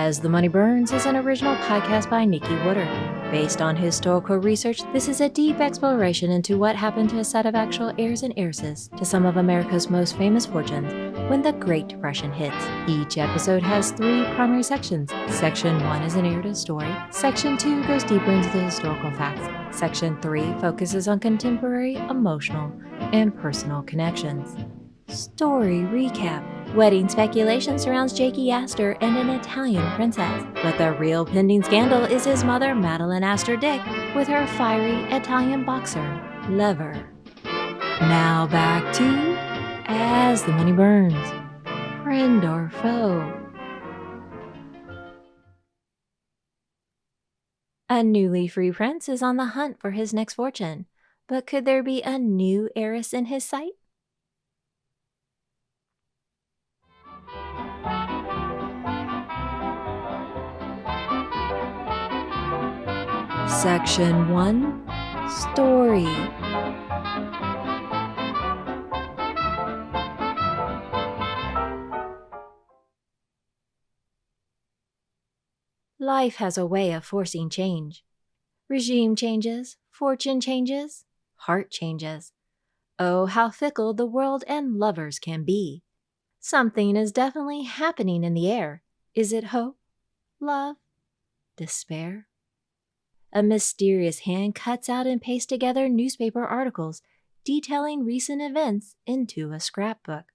As the Money Burns is an original podcast by Nikki Wooder. Based on historical research, this is a deep exploration into what happened to a set of actual heirs and heiresses to some of America's most famous fortunes when the Great Depression hits. Each episode has 3 primary sections. Section 1 is a narrative story. Section 2 goes deeper into the historical facts. Section 3 focuses on contemporary, emotional, and personal connections. Story recap. Wedding speculation surrounds Jakey Astor and an Italian princess, but the real pending scandal is his mother, Nanaline Duke, with her fiery Italian boxer, lover. Now back to As the Money Burns. Friend or foe? A newly free prince is on the hunt for his next fortune, but could there be a new heiress in his sight? Section 1. Story. Life has a way of forcing change. Regime changes, fortune changes, heart changes. Oh, how fickle the world and lovers can be. Something is definitely happening in the air. Is it hope? Love? Despair? A mysterious hand cuts out and pastes together newspaper articles detailing recent events into a scrapbook.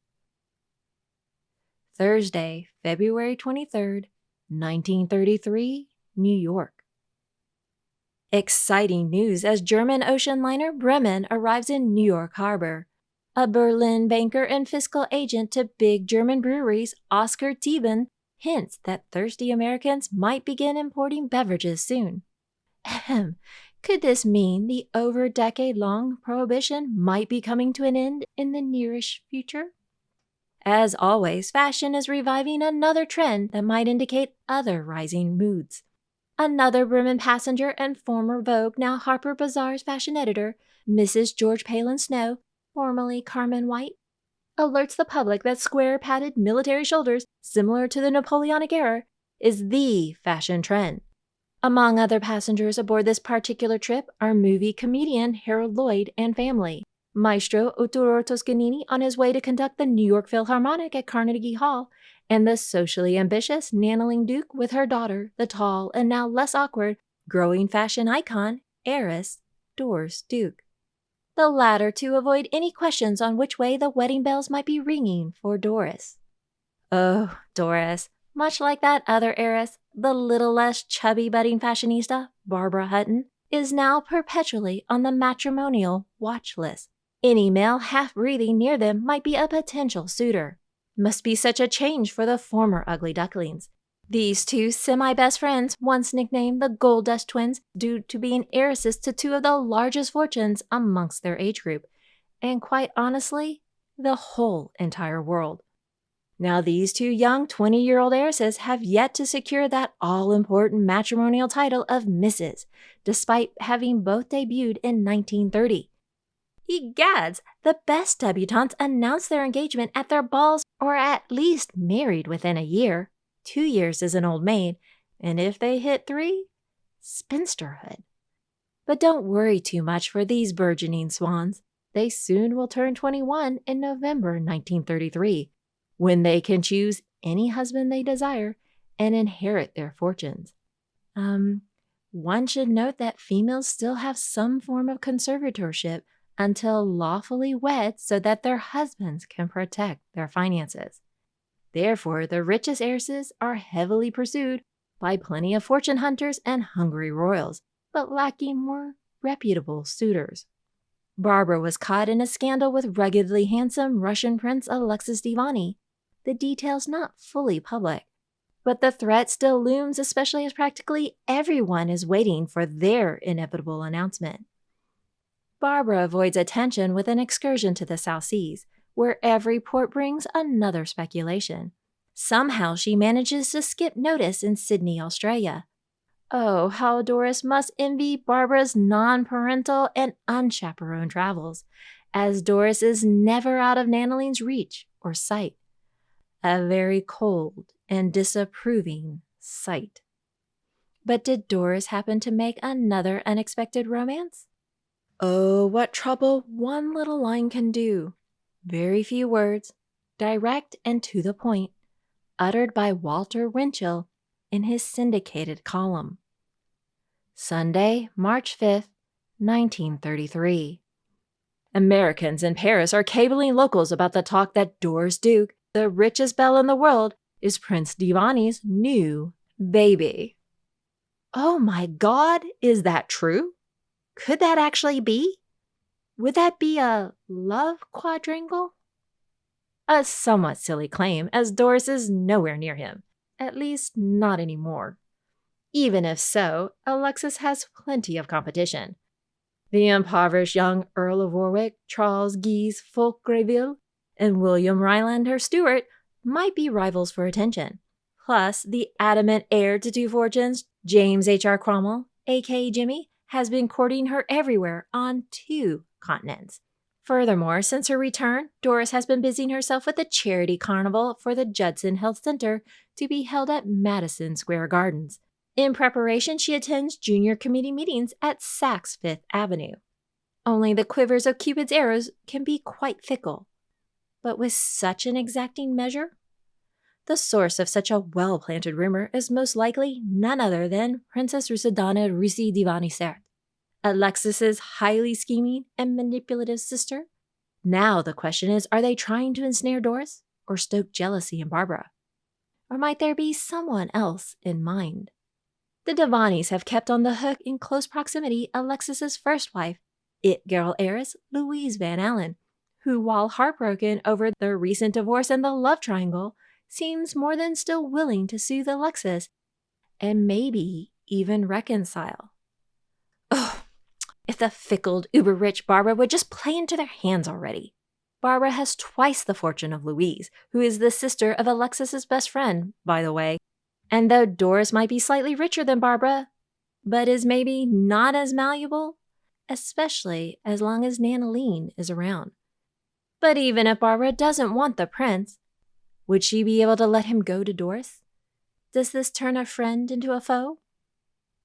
Thursday, February 23rd, 1933, New York. Exciting news as German ocean liner Bremen arrives in New York Harbor. A Berlin banker and fiscal agent to big German breweries, Oskar Thieben, hints that thirsty Americans might begin importing beverages soon. Could this mean the over-decade-long prohibition might be coming to an end in the nearish future? As always, fashion is reviving another trend that might indicate other rising moods. Another Bremen passenger and former Vogue, now Harper Bazaar's fashion editor, Mrs. George Palen Snow, formerly Carmen White, alerts the public that square-padded military shoulders, similar to the Napoleonic era, is the fashion trend. Among other passengers aboard this particular trip are movie comedian Harold Lloyd and family, maestro Arturo Toscanini on his way to conduct the New York Philharmonic at Carnegie Hall, and the socially ambitious Nanaline Duke with her daughter, the tall and now less awkward, growing fashion icon, heiress, Doris Duke. The latter to avoid any questions on which way the wedding bells might be ringing for Doris. Oh, Doris. Much like that other heiress, the little less chubby budding fashionista, Barbara Hutton, is now perpetually on the matrimonial watch list. Any male half-breathing near them might be a potential suitor. Must be such a change for the former ugly ducklings. These two semi-best friends, once nicknamed the Gold Dust Twins, due to being heiresses to 2 of the largest fortunes amongst their age group, and quite honestly, the whole entire world. Now these 2 young 20-year-old heiresses have yet to secure that all-important matrimonial title of Mrs., despite having both debuted in 1930. Egads, the best debutantes announce their engagement at their balls or at least married within a year. 2 years is an old maid, and if they hit 3, spinsterhood. But don't worry too much for these burgeoning swans. They soon will turn 21 in November 1933. When they can choose any husband they desire and inherit their fortunes. One should note that females still have some form of conservatorship until lawfully wed so that their husbands can protect their finances. Therefore, the richest heiresses are heavily pursued by plenty of fortune hunters and hungry royals, but lacking more reputable suitors. Barbara was caught in a scandal with ruggedly handsome Russian Prince Alexis Mdivani. The details not fully public, but the threat still looms, especially as practically everyone is waiting for their inevitable announcement. Barbara avoids attention with an excursion to the South Seas, where every port brings another speculation. Somehow she manages to skip notice in Sydney, Australia. Oh, how Doris must envy Barbara's non-parental and unchaperoned travels, as Doris is never out of Nanaline's reach or sight. A very cold and disapproving sight. But did Doris happen to make another unexpected romance? Oh, what trouble one little line can do. Very few words, direct and to the point, uttered by Walter Winchell in his syndicated column. Sunday, March 5th, 1933. Americans in Paris are cabling locals about the talk that Doris Duke, the richest belle in the world, is Prince Mdivani's new baby. Oh my God, is that true? Could that actually be? Would that be a love quadrangle? A somewhat silly claim, as Doris is nowhere near him, at least not anymore. Even if so, Alexis has plenty of competition. The impoverished young Earl of Warwick, Charles Guise Fulk-Greville, and William Rhinelander Stewart might be rivals for attention. Plus, the adamant heir to two fortunes, James HR Cromwell, aka Jimmy, has been courting her everywhere on 2 continents. Furthermore, since her return, Doris has been busying herself with a charity carnival for the Judson Health Center to be held at Madison Square Gardens. In preparation, she attends junior committee meetings at Saks Fifth Avenue. Only the quivers of Cupid's arrows can be quite fickle. But with such an exacting measure? The source of such a well-planted rumor is most likely none other than Princess Roussadana Mdivani Sert, Alexis's highly scheming and manipulative sister. Now the question is, are they trying to ensnare Doris or stoke jealousy in Barbara? Or might there be someone else in mind? The Mdivanis have kept on the hook in close proximity Alexis's first wife, it-girl heiress Louise Van Alen, who, while heartbroken over their recent divorce and the love triangle, seems more than still willing to soothe Alexis and maybe even reconcile. Oh, if the fickle, uber-rich Barbara would just play into their hands already. Barbara has twice the fortune of Louise, who is the sister of Alexis's best friend, by the way. And though Doris might be slightly richer than Barbara, but is maybe not as malleable, especially as long as Nanaline is around. But even if Barbara doesn't want the prince, would she be able to let him go to Doris? Does this turn a friend into a foe?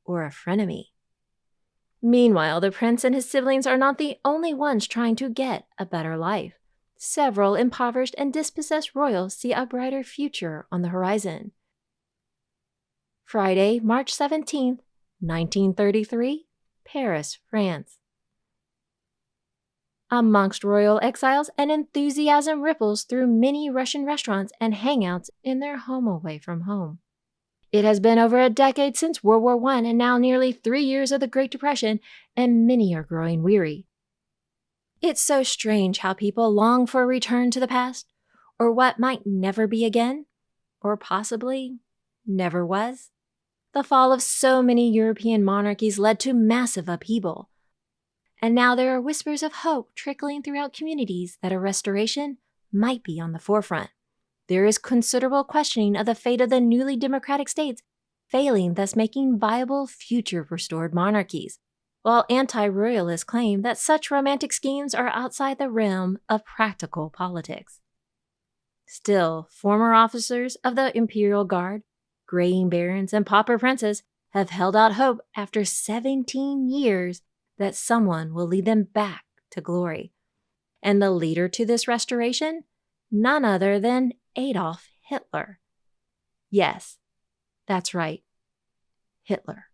Or a frenemy? Meanwhile, the prince and his siblings are not the only ones trying to get a better life. Several impoverished and dispossessed royals see a brighter future on the horizon. Friday, March 17th, 1933, Paris, France. Amongst royal exiles, an enthusiasm ripples through many Russian restaurants and hangouts in their home away from home. It has been over a decade since World War I and now nearly 3 years of the Great Depression, and many are growing weary. It's so strange how people long for a return to the past, or what might never be again, or possibly never was. The fall of so many European monarchies led to massive upheaval. And now there are whispers of hope trickling throughout communities that a restoration might be on the forefront. There is considerable questioning of the fate of the newly democratic states, failing thus making viable future restored monarchies, while anti-royalists claim that such romantic schemes are outside the realm of practical politics. Still, former officers of the Imperial Guard, graying barons, and pauper princes have held out hope after 17 years that someone will lead them back to glory. And the leader to this restoration? None other than Adolf Hitler. Yes, that's right, Hitler,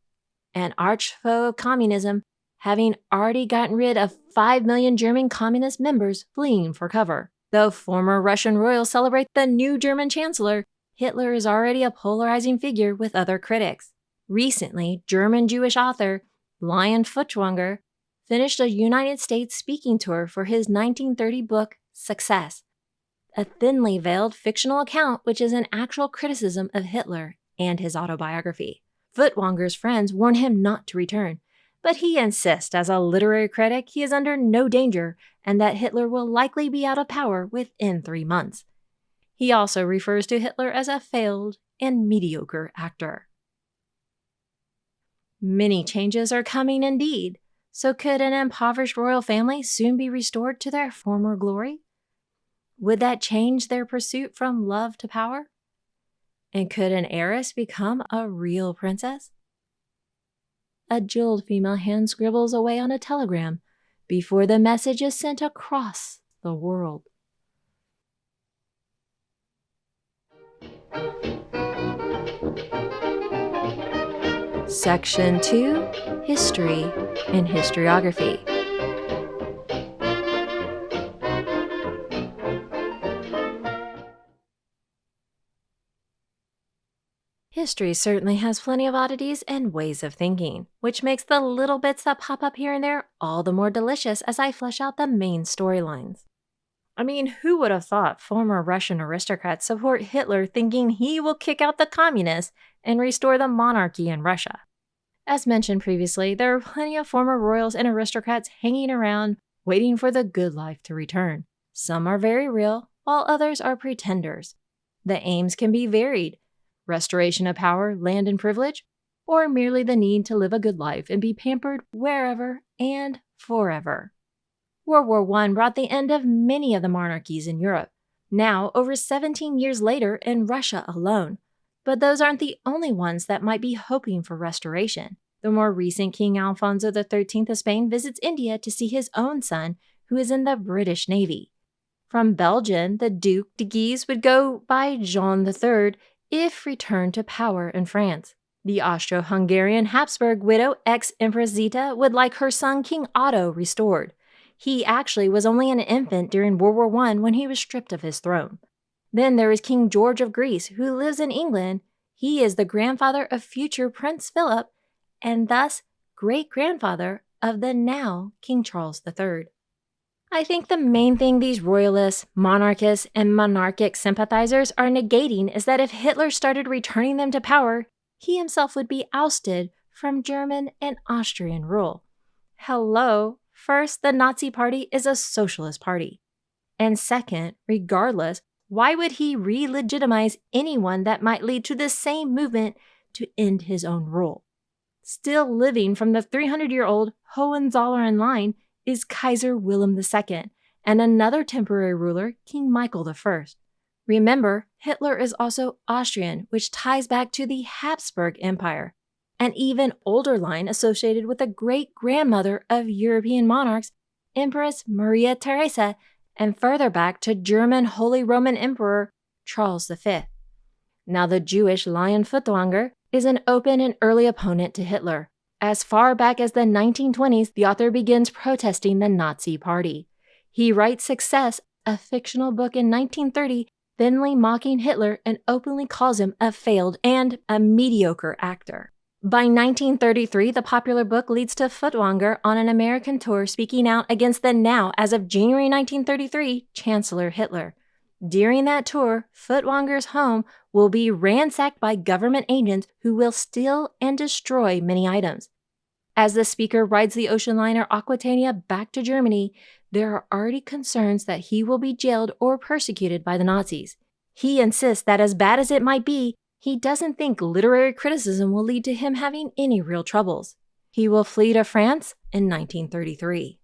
an arch-foe of communism, having already gotten rid of 5 million German communist members fleeing for cover. Though former Russian royals celebrate the new German chancellor, Hitler is already a polarizing figure with other critics. Recently, German Jewish author Lion Feuchtwanger finished a United States speaking tour for his 1930 book, Success, a thinly veiled fictional account which is an actual criticism of Hitler and his autobiography. Feuchtwanger's friends warn him not to return, but he insists as a literary critic he is under no danger and that Hitler will likely be out of power within 3 months. He also refers to Hitler as a failed and mediocre actor. Many changes are coming indeed, so could an impoverished royal family soon be restored to their former glory? Would that change their pursuit from love to power? And could an heiress become a real princess? A jeweled female hand scribbles away on a telegram before the message is sent across the world. Section 2, History and Historiography. History certainly has plenty of oddities and ways of thinking, which makes the little bits that pop up here and there all the more delicious as I flesh out the main storylines. I mean, who would have thought former Russian aristocrats support Hitler thinking he will kick out the communists and restore the monarchy in Russia? As mentioned previously, there are plenty of former royals and aristocrats hanging around waiting for the good life to return. Some are very real, while others are pretenders. The aims can be varied: restoration of power, land, and privilege, or merely the need to live a good life and be pampered wherever and forever. World War I brought the end of many of the monarchies in Europe, now over 17 years later in Russia alone. But those aren't the only ones that might be hoping for restoration. The more recent King Alphonso XIII of Spain visits India to see his own son, who is in the British Navy. From Belgium, the Duke de Guise would go by Jeanne III if returned to power in France. The Austro-Hungarian Hapsburg widow ex-Empress Zita would like her son King Otto restored. He actually was only an infant during World War I when he was stripped of his throne. Then there is King George of Greece, who lives in England. He is the grandfather of future Prince Philip, and thus great-grandfather of the now King Charles III. I think the main thing these royalists, monarchists, and monarchic sympathizers are negating is that if Hitler started returning them to power, he himself would be ousted from German and Austrian rule. Hello, first, the Nazi Party is a socialist party. And second, regardless, why would he re-legitimize anyone that might lead to the same movement to end his own rule? Still living from the 300-year-old Hohenzollern line is Kaiser Wilhelm II, and another temporary ruler, King Michael I. Remember, Hitler is also Austrian, which ties back to the Hapsburg Empire, an even older line associated with the great-grandmother of European monarchs, Empress Maria Theresa, and further back to German Holy Roman Emperor Charles V. Now the Jewish lion Feuchtwanger is an open and early opponent to Hitler. As far back as the 1920s, the author begins protesting the Nazi Party. He writes Success, a fictional book in 1930, thinly mocking Hitler and openly calls him a failed and a mediocre actor. By 1933, the popular book leads to Feuchtwanger on an American tour speaking out against the now, as of January 1933, Chancellor Hitler. During that tour, Feuchtwanger's home will be ransacked by government agents who will steal and destroy many items. As the speaker rides the ocean liner Aquitania back to Germany, there are already concerns that he will be jailed or persecuted by the Nazis. He insists that as bad as it might be, he doesn't think literary criticism will lead to him having any real troubles. He will flee to France in 1933.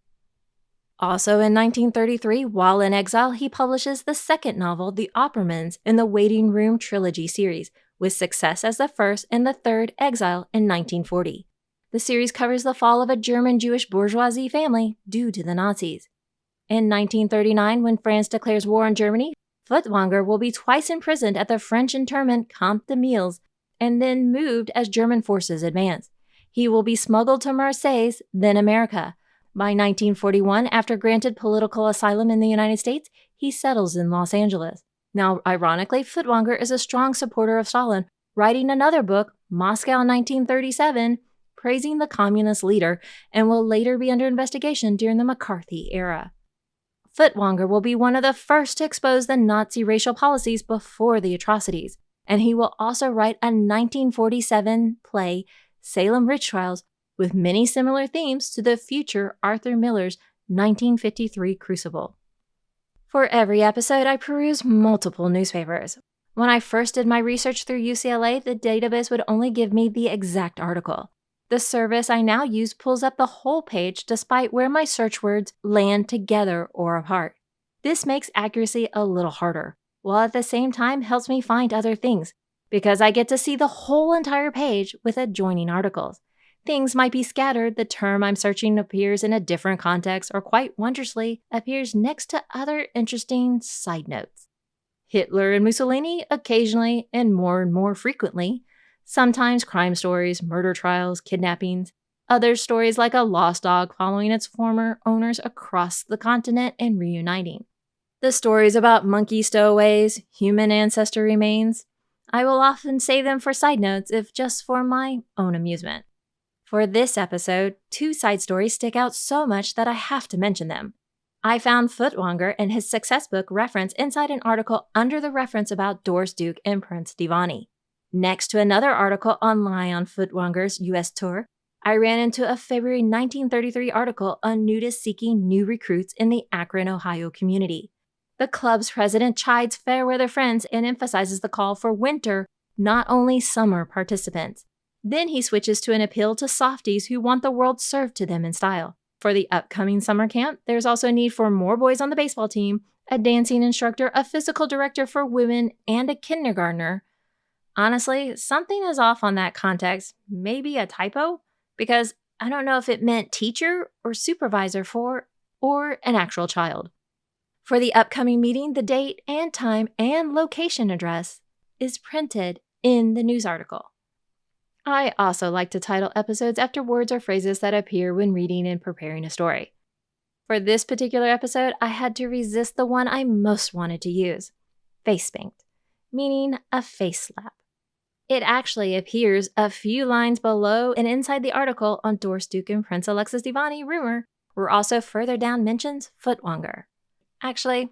Also in 1933, while in exile, he publishes the second novel, The Oppermans, in the Waiting Room trilogy series, with Success as the first and the third, Exile, in 1940. The series covers the fall of a German Jewish bourgeoisie family due to the Nazis. In 1939, when France declares war on Germany, Feuchtwanger will be twice imprisoned at the French internment Camp de Milles and then moved as German forces advance. He will be smuggled to Marseille, then America. By 1941, after granted political asylum in the United States, he settles in Los Angeles. Now, ironically, Feuchtwanger is a strong supporter of Stalin, writing another book, Moscow 1937, praising the communist leader, and will later be under investigation during the McCarthy era. Feuchtwanger will be one of the first to expose the Nazi racial policies before the atrocities, and he will also write a 1947 play, Salem Witch Trials, with many similar themes to the future Arthur Miller's 1953 Crucible. For every episode, I peruse multiple newspapers. When I first did my research through UCLA, the database would only give me the exact article. The service I now use pulls up the whole page despite where my search words land together or apart. This makes accuracy a little harder, while at the same time helps me find other things, because I get to see the whole entire page with adjoining articles. Things might be scattered, the term I'm searching appears in a different context, or quite wondrously appears next to other interesting side notes. Hitler and Mussolini occasionally and more frequently. Sometimes crime stories, murder trials, kidnappings. Other stories like a lost dog following its former owners across the continent and reuniting. The stories about monkey stowaways, human ancestor remains. I will often save them for side notes if just for my own amusement. For this episode, 2 side stories stick out so much that I have to mention them. I found Feuchtwanger and his success book reference inside an article under the reference about Doris Duke and Prince Mdivani. Next to another article online on Feuchtwanger's U.S. tour, I ran into a February 1933 article on nudists seeking new recruits in the Akron, Ohio community. The club's president chides fair-weather friends and emphasizes the call for winter, not only summer participants. Then he switches to an appeal to softies who want the world served to them in style. For the upcoming summer camp, there's also a need for more boys on the baseball team, a dancing instructor, a physical director for women, and a kindergartner. Honestly, something is off on that context, maybe a typo, because I don't know if it meant teacher or supervisor for, or an actual child. For the upcoming meeting, the date and time and location address is printed in the news article. I also like to title episodes after words or phrases that appear when reading and preparing a story. For this particular episode, I had to resist the one I most wanted to use, face spanked, meaning a face slap. It actually appears a few lines below and inside the article on Doris Duke and Prince Alexis Mdivani rumor, where also further down mentions Feuchtwanger. Actually,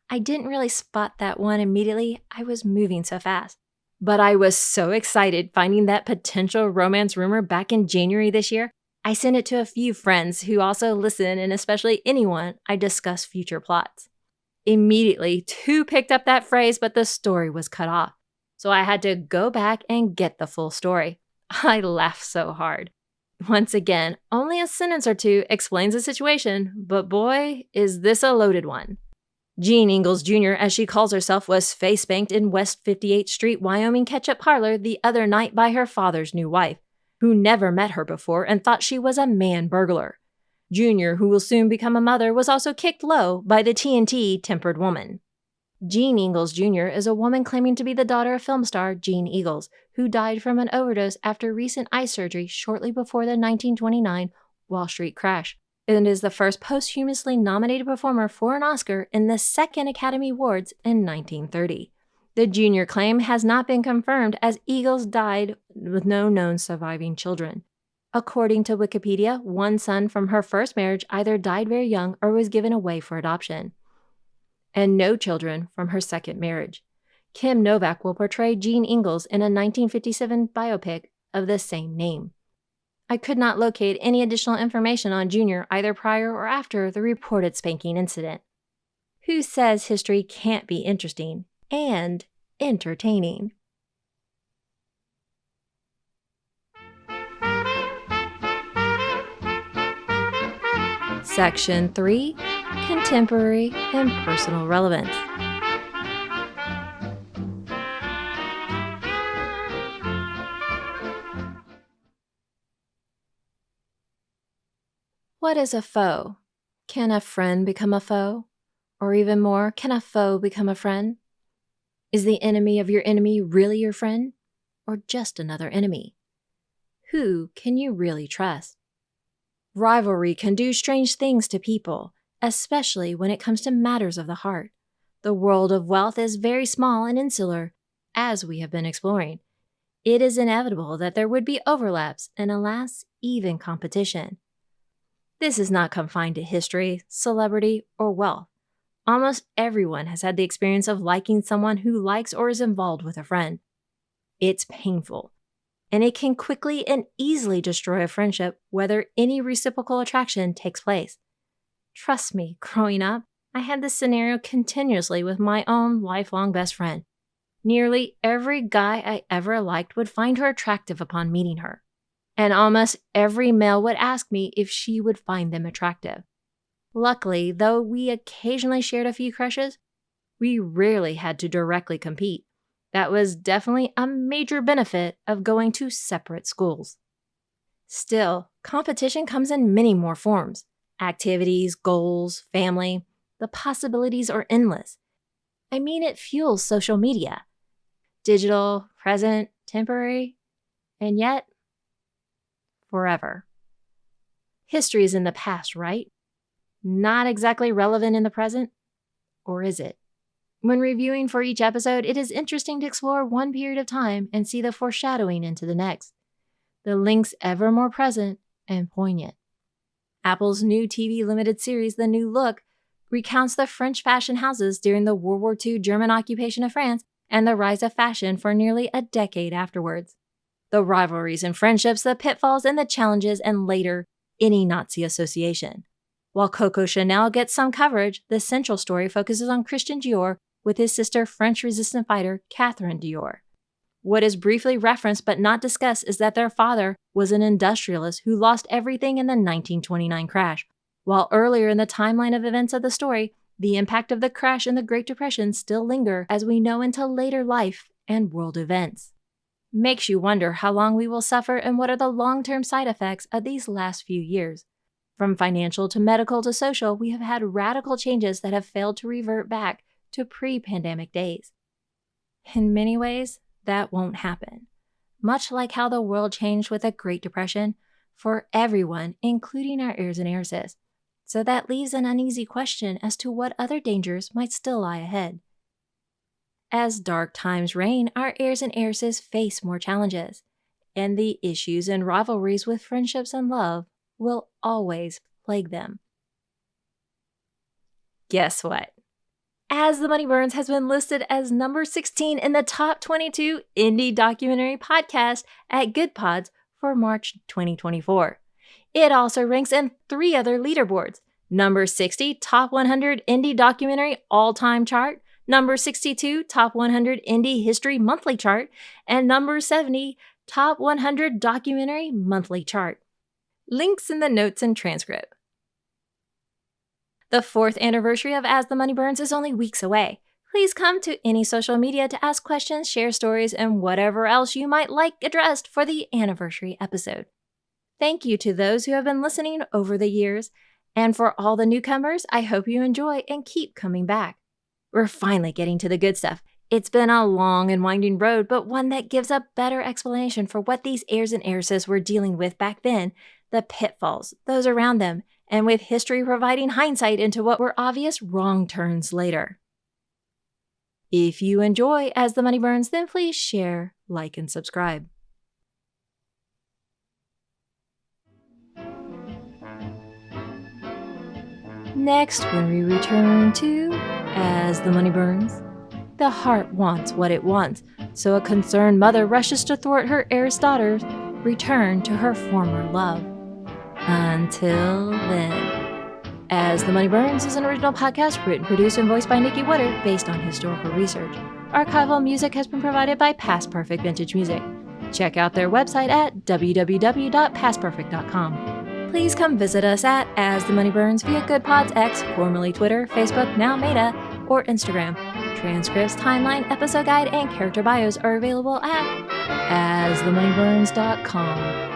I didn't really spot that one immediately, I was moving so fast. But I was so excited finding that potential romance rumor back in January this year, I sent it to a few friends who also listen, and especially anyone I discuss future plots. Immediately, 2 picked up that phrase, but the story was cut off. So I had to go back and get the full story. I laughed so hard. Once again, only a sentence or 2 explains the situation, but boy, is this a loaded one. Jeanne Eagles Jr., as she calls herself, was face spanked in West 58th Street, Wyoming Ketchup Parlor the other night by her father's new wife, who never met her before and thought she was a man burglar. Jr., who will soon become a mother, was also kicked low by the TNT tempered woman. Jeanne Eagles Jr. is a woman claiming to be the daughter of film star Jeanne Eagles, who died from an overdose after recent eye surgery shortly before the 1929 Wall Street crash, and is the first posthumously nominated performer for an Oscar in the 2nd Academy Awards in 1930. The Jr. claim has not been confirmed, as Eagles died with no known surviving children. According to Wikipedia, one son from her first marriage either died very young or was given away for adoption, and no children from her second marriage. Kim Novak will portray Jeanne Eagles in a 1957 biopic of the same name. I could not locate any additional information on Jr. either prior or after the reported spanking incident. Who says history can't be interesting and entertaining? Section 3, Contemporary and Personal Relevance. What is a foe? Can a friend become a foe? Or even more, can a foe become a friend? Is the enemy of your enemy really your friend? Or just another enemy? Who can you really trust? Rivalry can do strange things to people, especially when it comes to matters of the heart. The world of wealth is very small and insular, as we have been exploring. It is inevitable that there would be overlaps and, alas, even competition. This is not confined to history, celebrity, or wealth. Almost everyone has had the experience of liking someone who likes or is involved with a friend. It's painful, and it can quickly and easily destroy a friendship whether any reciprocal attraction takes place. Trust me, growing up, I had this scenario continuously with my own lifelong best friend. Nearly every guy I ever liked would find her attractive upon meeting her, and almost every male would ask me if she would find them attractive. Luckily, though we occasionally shared a few crushes, we rarely had to directly compete. That was definitely a major benefit of going to separate schools. Still, competition comes in many more forms. Activities, goals, family. The possibilities are endless. I mean, it fuels social media. Digital, present, temporary, and yet forever. History is in the past, right? Not exactly relevant in the present? Or is it? When reviewing for each episode, it is interesting to explore one period of time and see the foreshadowing into the next. The links ever more present and poignant. Apple's new TV limited series, The New Look, recounts the French fashion houses during the World War II German occupation of France and the rise of fashion for nearly a decade afterwards. The rivalries and friendships, the pitfalls and the challenges, and later, any Nazi association. While Coco Chanel gets some coverage, the central story focuses on Christian Dior with his sister French resistance fighter Catherine Dior. What is briefly referenced but not discussed is that their father was an industrialist who lost everything in the 1929 crash, while earlier in the timeline of events of the story, the impact of the crash and the Great Depression still linger as we know into later life and world events. Makes you wonder how long we will suffer and what are the long-term side effects of these last few years. From financial to medical to social, we have had radical changes that have failed to revert back to pre-pandemic days. In many ways, that won't happen. Much like how the world changed with the Great Depression for everyone, including our heirs and heiresses. So that leaves an uneasy question as to what other dangers might still lie ahead. As dark times reign, our heirs and heiresses face more challenges, and the issues and rivalries with friendships and love will always plague them. Guess what? As the Money Burns has been listed as number 16 in the top 22 indie documentary podcast at Good Pods for March 2024. It also ranks in 3 other leaderboards: number 60 Top 100 Indie Documentary All-Time Chart, number 62 Top 100 Indie History Monthly Chart, and number 70 Top 100 Documentary Monthly Chart. Links in the notes and transcript. The 4th anniversary of As the Money Burns is only weeks away. Please come to any social media to ask questions, share stories, and whatever else you might like addressed for the anniversary episode. Thank you to those who have been listening over the years, and for all the newcomers, I hope you enjoy and keep coming back. We're finally getting to the good stuff. It's been a long and winding road, but one that gives a better explanation for what these heirs and heiresses were dealing with back then, the pitfalls, those around them, and with history providing hindsight into what were obvious wrong turns later. If you enjoy As the Money Burns, then please share, like, and subscribe. Next, when we return to As the Money Burns, the heart wants what it wants, so a concerned mother rushes to thwart her heiress daughter's return to her former love. Until then, As the Money Burns is an original podcast written, produced, and voiced by Nikki Woodard based on historical research. Archival music has been provided by Past Perfect Vintage Music. Check out their website at www.pastperfect.com. Please come visit us at As the Money Burns via GoodPods X, formerly Twitter, Facebook, now Meta, or Instagram. Transcripts, timeline, episode guide, and character bios are available at asthemoneyburns.com.